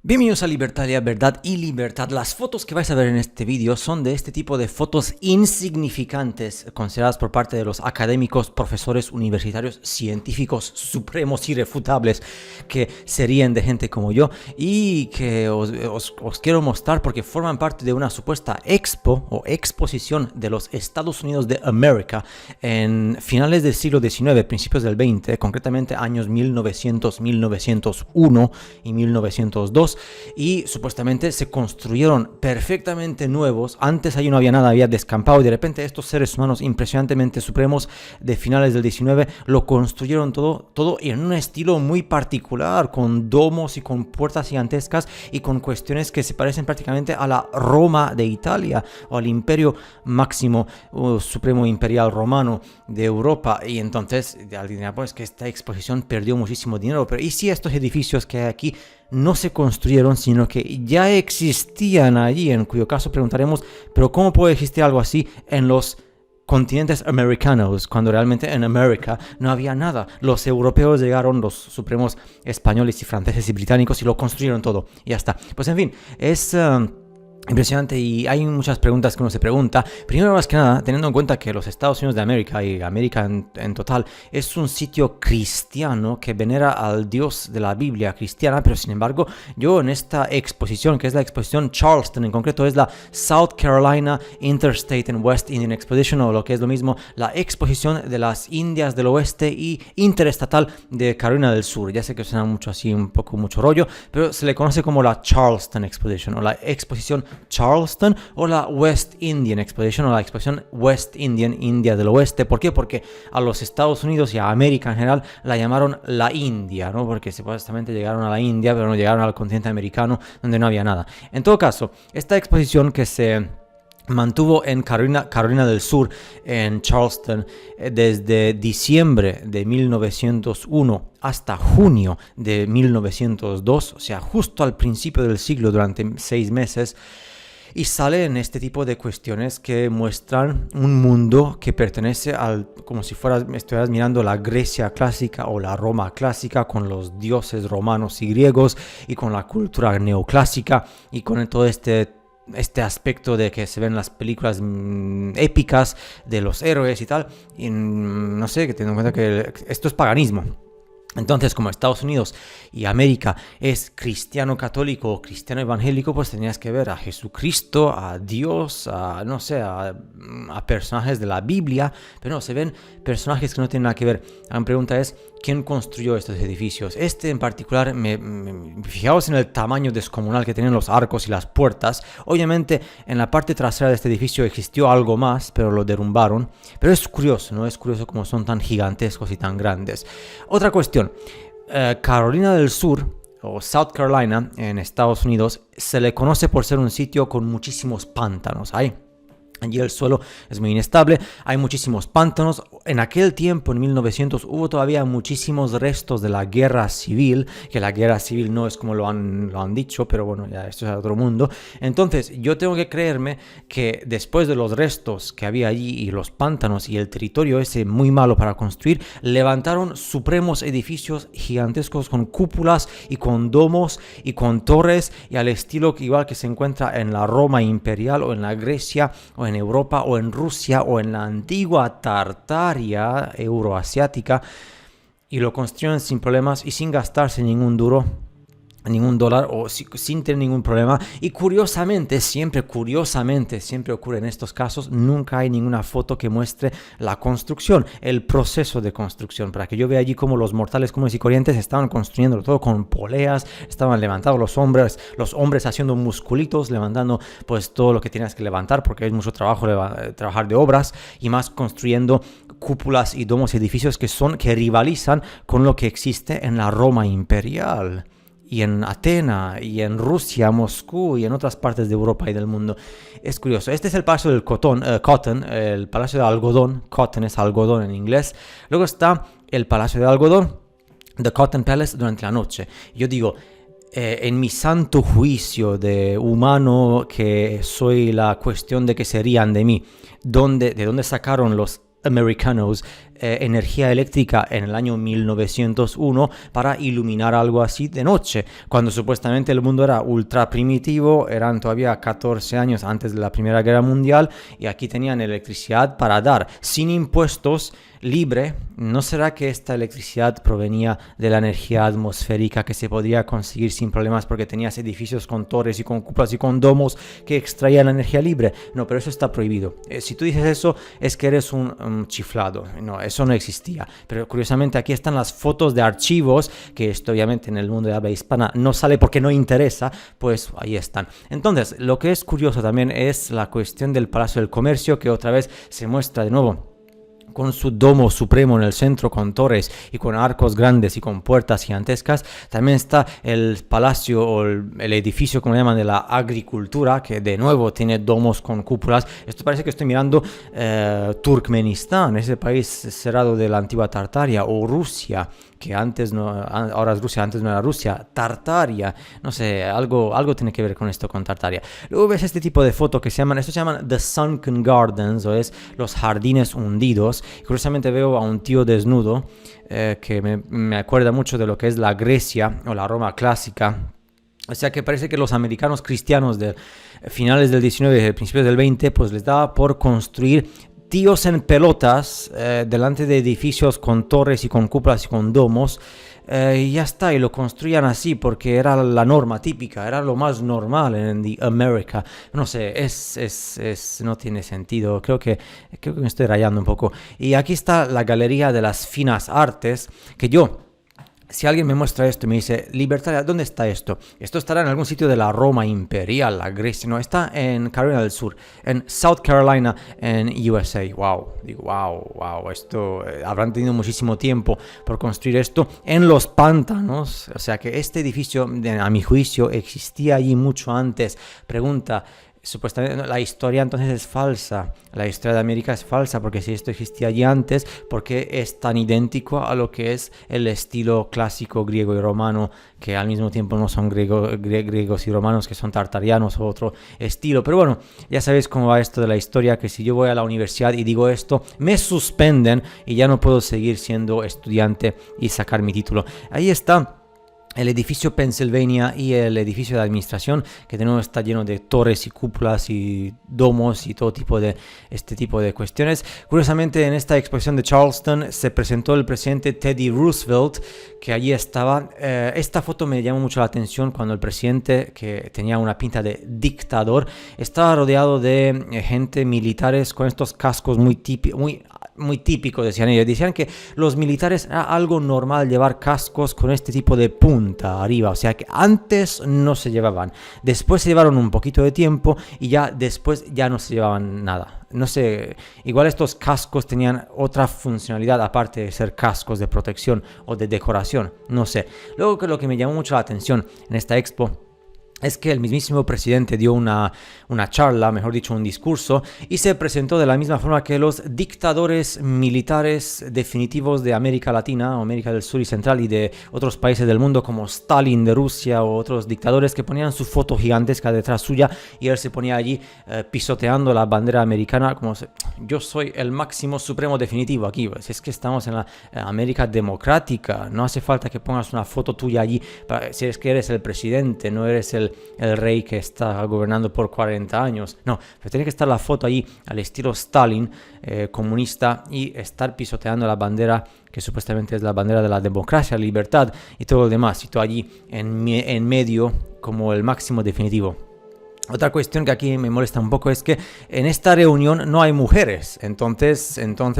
Bienvenidos a Libertalia, Verdad y Libertad. Las fotos que vais a ver en este vídeo son de este tipo de fotos insignificantes consideradas por parte de los académicos, profesores universitarios, científicos supremos irrefutables que se ríen de gente como yo y que os quiero mostrar porque forman parte de una supuesta expo o exposición de los Estados Unidos de América en finales del siglo XIX, principios del XX, concretamente años 1900, 1901 y 1902. Y supuestamente se construyeron perfectamente nuevos. Antes ahí no había nada, había descampado y de repente estos seres humanos impresionantemente supremos de finales del 19 lo construyeron todo en un estilo muy particular, con domos y con puertas gigantescas y con cuestiones que se parecen prácticamente a la Roma de Italia o al Imperio Máximo Supremo Imperial Romano de Europa. Y entonces alguien dirá, pues que esta exposición perdió muchísimo dinero, pero ¿y si estos edificios que hay aquí no se construyeron, sino que ya existían allí? En cuyo caso preguntaremos, ¿pero cómo puede existir algo así en los continentes americanos, cuando realmente en América no había nada? Los europeos llegaron, los supremos españoles y franceses y británicos, y lo construyeron todo, y ya está. Pues en fin, es impresionante y hay muchas preguntas que uno se pregunta. Primero, más que nada, teniendo en cuenta que los Estados Unidos de América y América en total es un sitio cristiano que venera al Dios de la Biblia cristiana, pero sin embargo yo en esta exposición, que es la exposición Charleston, en concreto es la South Carolina Interstate and West Indian Exposition, o lo que es lo mismo, la exposición de las Indias del Oeste y interestatal de Carolina del Sur. Ya sé que suena mucho así, un poco mucho rollo, pero se le conoce como la Charleston Exposition o la exposición Charleston o la West Indian Exposition o la exposición West Indian, India del Oeste. ¿Por qué? Porque a los Estados Unidos y a América en general la llamaron la India, ¿no? Porque supuestamente llegaron a la India, pero no llegaron al continente americano donde no había nada. En todo caso, esta exposición que se mantuvo en Carolina del Sur, en Charleston, desde diciembre de 1901 hasta junio de 1902, o sea, justo al principio del siglo, durante 6 meses, y sale en este tipo de cuestiones que muestran un mundo que pertenece al, como si estuvieras mirando la Grecia clásica o la Roma clásica, con los dioses romanos y griegos y con la cultura neoclásica y con todo este aspecto de que se ven las películas épicas de los héroes y tal, y no sé, que teniendo en cuenta que esto es paganismo. Entonces, como Estados Unidos y América es cristiano católico o cristiano evangélico, pues tenías que ver a Jesucristo, a Dios, no sé, a personajes de la Biblia, pero no, se ven personajes que no tienen nada que ver. La pregunta es, ¿quién construyó estos edificios? Este en particular, fijaos en el tamaño descomunal que tienen los arcos y las puertas. Obviamente, en la parte trasera de este edificio existió algo más, pero lo derrumbaron. Pero es curioso, ¿no? Es curioso cómo son tan gigantescos y tan grandes. Otra cuestión. Carolina del Sur o South Carolina en Estados Unidos se le conoce por ser un sitio con muchísimos pantanos. Allí el suelo es muy inestable, hay muchísimos pantanos. En aquel tiempo, en 1900, hubo todavía muchísimos restos de la guerra civil, que la guerra civil no es como lo han dicho, pero bueno, ya esto es otro mundo. Entonces, yo tengo que creerme que después de los restos que había allí y los pantanos y el territorio ese muy malo para construir, levantaron supremos edificios gigantescos con cúpulas y con domos y con torres y al estilo que igual que se encuentra en la Roma imperial o en la Grecia o en Europa o en Rusia o en la antigua Tartaria euroasiática, y lo construyeron sin problemas y sin gastarse ningún dólar o sin tener ningún problema. Y curiosamente siempre ocurre en estos casos, nunca hay ninguna foto que muestre la construcción, el proceso de construcción, para que yo vea allí cómo los mortales comunes y corrientes estaban construyendo todo con poleas, estaban levantando los hombres haciendo musculitos, levantando pues todo lo que tienes que levantar, porque es mucho trabajo trabajar de obras, y más construyendo cúpulas y domos y edificios que rivalizan con lo que existe en la Roma imperial y en Atenas, y en Rusia, Moscú, y en otras partes de Europa y del mundo. Es curioso. Este es el Palacio del Cotton, el Palacio de Algodón. Cotton es algodón en inglés. Luego está el Palacio de Algodón, The Cotton Palace, durante la noche. Yo digo, en mi santo juicio de humano que soy, la cuestión de que se rían de mí, ¿de dónde sacaron los americanos energía eléctrica en el año 1901 para iluminar algo así de noche, cuando supuestamente el mundo era ultra primitivo, eran todavía 14 años antes de la Primera Guerra Mundial y aquí tenían electricidad para dar sin impuestos, libre. ¿No será que esta electricidad provenía de la energía atmosférica que se podía conseguir sin problemas porque tenías edificios con torres y con cúpulas y con domos que extraían la energía libre? No, pero eso está prohibido. Si tú dices eso es que eres un chiflado. No, eso no existía. Pero curiosamente aquí están las fotos de archivos, que esto obviamente en el mundo de habla hispana no sale porque no interesa, pues ahí están. Entonces, lo que es curioso también es la cuestión del Palacio del Comercio, que otra vez se muestra de nuevo con su domo supremo en el centro, con torres y con arcos grandes y con puertas gigantescas. También está el palacio o el edificio, como le llaman, de la agricultura, que de nuevo tiene domos con cúpulas. Esto parece que estoy mirando Turkmenistán, ese país cerrado de la antigua Tartaria, o Rusia, que antes no, ahora es Rusia, antes no era Rusia, Tartaria, no sé, algo tiene que ver con esto, con Tartaria. Luego ves este tipo de foto que estos se llaman The Sunken Gardens, o es los jardines hundidos. Curiosamente veo a un tío desnudo que me acuerda mucho de lo que es la Grecia o la Roma clásica. O sea que parece que los americanos cristianos de finales del 19 y principios del 20 pues les daba por construir tíos en pelotas delante de edificios con torres y con cúpulas y con domos, y ya está, y lo construían así porque era la norma típica, era lo más normal en the America. No sé, no tiene sentido, creo que me estoy rayando un poco. Y aquí está la Galería de las Finas Artes, que si alguien me muestra esto y me dice, Libertalia, ¿dónde está esto? Esto estará en algún sitio de la Roma imperial, la Grecia, no, está en Carolina del Sur, en South Carolina, en USA. Wow, digo, wow, esto, habrán tenido muchísimo tiempo por construir esto en los pantanos. O sea que este edificio, a mi juicio, existía allí mucho antes. Pregunta, supuestamente la historia entonces es falsa, la historia de América es falsa, porque si esto existía allí antes, ¿por qué es tan idéntico a lo que es el estilo clásico griego y romano, que al mismo tiempo no son griegos y romanos, que son tartarianos o otro estilo? Pero bueno, ya sabéis cómo va esto de la historia, que si yo voy a la universidad y digo esto, me suspenden y ya no puedo seguir siendo estudiante y sacar mi título. Ahí está el edificio Pennsylvania y el edificio de administración, que de nuevo está lleno de torres y cúpulas y domos y todo tipo de este tipo de cuestiones. Curiosamente, en esta exposición de Charleston se presentó el presidente Teddy Roosevelt, que allí estaba. Esta foto me llamó mucho la atención cuando el presidente, que tenía una pinta de dictador, estaba rodeado de gente militares con estos cascos muy típicos, decían ellos. Decían que los militares era algo normal llevar cascos con este tipo de punta arriba, o sea que antes no se llevaban, después se llevaron un poquito de tiempo y ya después ya no se llevaban nada. No sé, igual estos cascos tenían otra funcionalidad aparte de ser cascos de protección o de decoración, no sé. Luego, que lo que me llamó mucho la atención en esta expo es que el mismísimo presidente dio una charla, mejor dicho, un discurso, y se presentó de la misma forma que los dictadores militares definitivos de América Latina, América del Sur y Central, y de otros países del mundo, como Stalin de Rusia o otros dictadores, que ponían su foto gigantesca detrás suya y él se ponía allí pisoteando la bandera americana, como yo soy el máximo supremo definitivo aquí. Pues es que estamos en la América democrática, no hace falta que pongas una foto tuya allí, si es que eres el presidente, no eres el rey que está gobernando por 40 años. No, pero tiene que estar la foto ahí al estilo Stalin, comunista, y estar pisoteando la bandera que supuestamente es la bandera de la democracia, la libertad y todo lo demás, y todo allí en medio como el máximo definitivo. Otra cuestión que aquí me molesta un poco es que en esta reunión no hay mujeres. Entonces,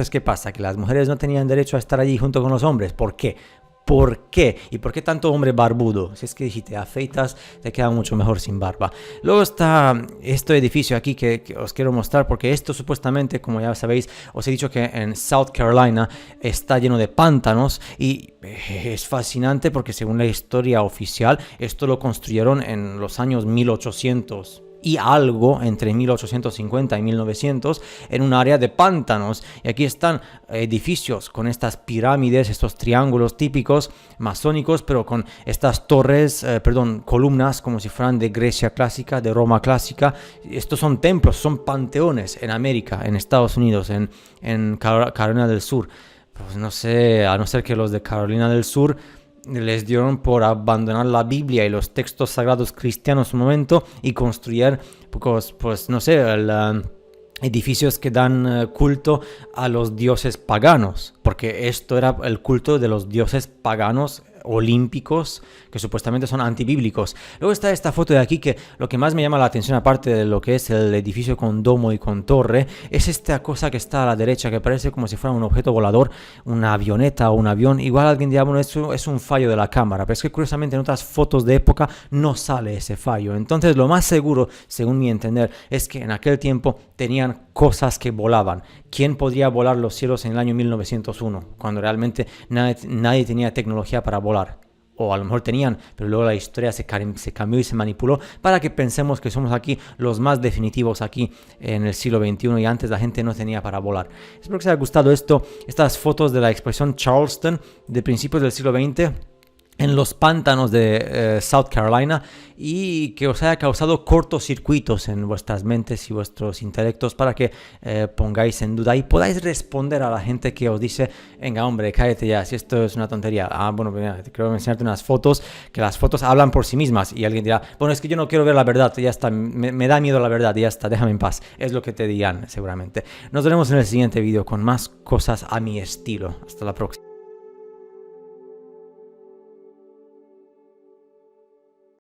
¿qué pasa? Que las mujeres no tenían derecho a estar allí junto con los hombres. ¿Por qué? ¿Por qué? ¿Y por qué tanto hombre barbudo? Si es que si te afeitas te queda mucho mejor sin barba. Luego está este edificio aquí que os quiero mostrar, porque esto supuestamente, como ya sabéis, os he dicho que en South Carolina está lleno de pantanos, y es fascinante porque según la historia oficial esto lo construyeron en los años 1800 y algo, entre 1850 y 1900, en un área de pantanos. Y aquí están edificios con estas pirámides, estos triángulos típicos masónicos, pero con estas torres, columnas como si fueran de Grecia clásica, de Roma clásica. Estos son templos, son panteones en América, en Estados Unidos, en Carolina del Sur. pues no sé, a no ser que los de Carolina del Sur les dieron por abandonar la Biblia y los textos sagrados cristianos un momento y construir, pues no sé, edificios que dan culto a los dioses paganos, porque esto era el culto de los dioses paganos olímpicos que supuestamente son antibíblicos. Luego está esta foto de aquí que lo que más me llama la atención, aparte de lo que es el edificio con domo y con torre, es esta cosa que está a la derecha que parece como si fuera un objeto volador, una avioneta o un avión. Igual alguien dirá, bueno, eso es un fallo de la cámara, pero es que curiosamente en otras fotos de época no sale ese fallo. Entonces lo más seguro, según mi entender, es que en aquel tiempo tenían cosas que volaban. ¿Quién podría volar los cielos en el año 1901, cuando realmente nadie tenía tecnología para volar? O a lo mejor tenían, pero luego la historia se cambió y se manipuló para que pensemos que somos aquí los más definitivos aquí en el siglo XXI y antes la gente no tenía para volar. Espero que os haya gustado estas fotos de la expresión Charleston de principios del siglo XX en los pantanos de South Carolina y que os haya causado cortocircuitos en vuestras mentes y vuestros intelectos para que pongáis en duda y podáis responder a la gente que os dice, venga hombre, cállate ya, si esto es una tontería. Bueno, mira, quiero enseñarte unas fotos, que las fotos hablan por sí mismas y alguien dirá, bueno, es que yo no quiero ver la verdad, ya está, me da miedo la verdad, ya está, déjame en paz. Es lo que te dirán seguramente. Nos veremos en el siguiente vídeo con más cosas a mi estilo. Hasta la próxima.